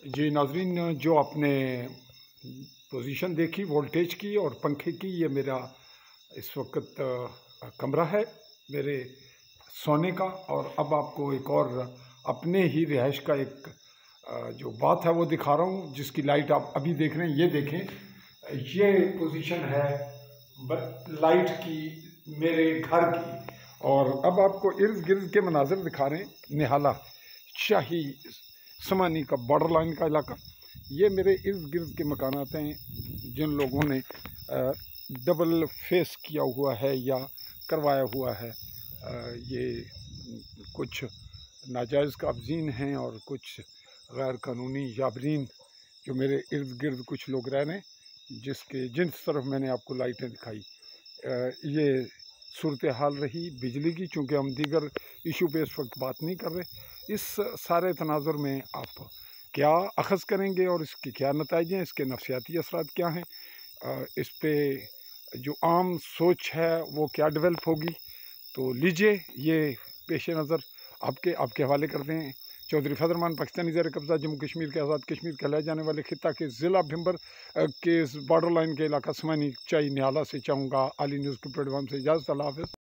जी नाज़रीन, जो आपने पोजीशन देखी वोल्टेज की और पंखे की, ये मेरा इस वक्त कमरा है मेरे सोने का। और अब आपको एक और अपने ही रिहाइश का एक जो बात है वो दिखा रहा हूँ, जिसकी लाइट आप अभी देख रहे हैं। ये देखें, ये पोजीशन है लाइट की मेरे घर की। और अब आपको इर्द गिर्द के मनाजिर दिखा रहे हैं। निहाला शाही समानी का बॉर्डर लाइन का इलाका, ये मेरे इर्द गिर्द के मकानात हैं जिन लोगों ने डबल फेस किया हुआ है या करवाया हुआ है। ये कुछ नाजायज़ काबज़ीन हैं और कुछ गैर कानूनी याबरीन जो मेरे इर्द गिर्द कुछ लोग रह रहे हैं, जिन तरफ मैंने आपको लाइटें दिखाई। ये सूरत हाल रही बिजली की। चूँकि हम दीगर इशू पे इस वक्त बात नहीं कर रहे, इस सारे तनाजुर में आप क्या अखज़ करेंगे और इसके क्या नताइज हैं, इसके नफसियाती असरात क्या हैं, इस पे जो आम सोच है वो क्या डेवलप होगी। तो लीजिए, ये पेश नज़र आपके हवाले करते हैं। चौधरी फजल रहमान पाकिस्तानी ज़ेर कब्ज़ा जम्मू कश्मीर के आज़ाद कश्मीर कहलाए जाने वाले खिता के ज़िला भिंबर के बॉर्डर लाइन के इलाका समानी चाई निहाला से चाहूँगा आली न्यूज़ के प्लेटफॉर्म से इजाज़त। अल्लाह हाफ़िज़।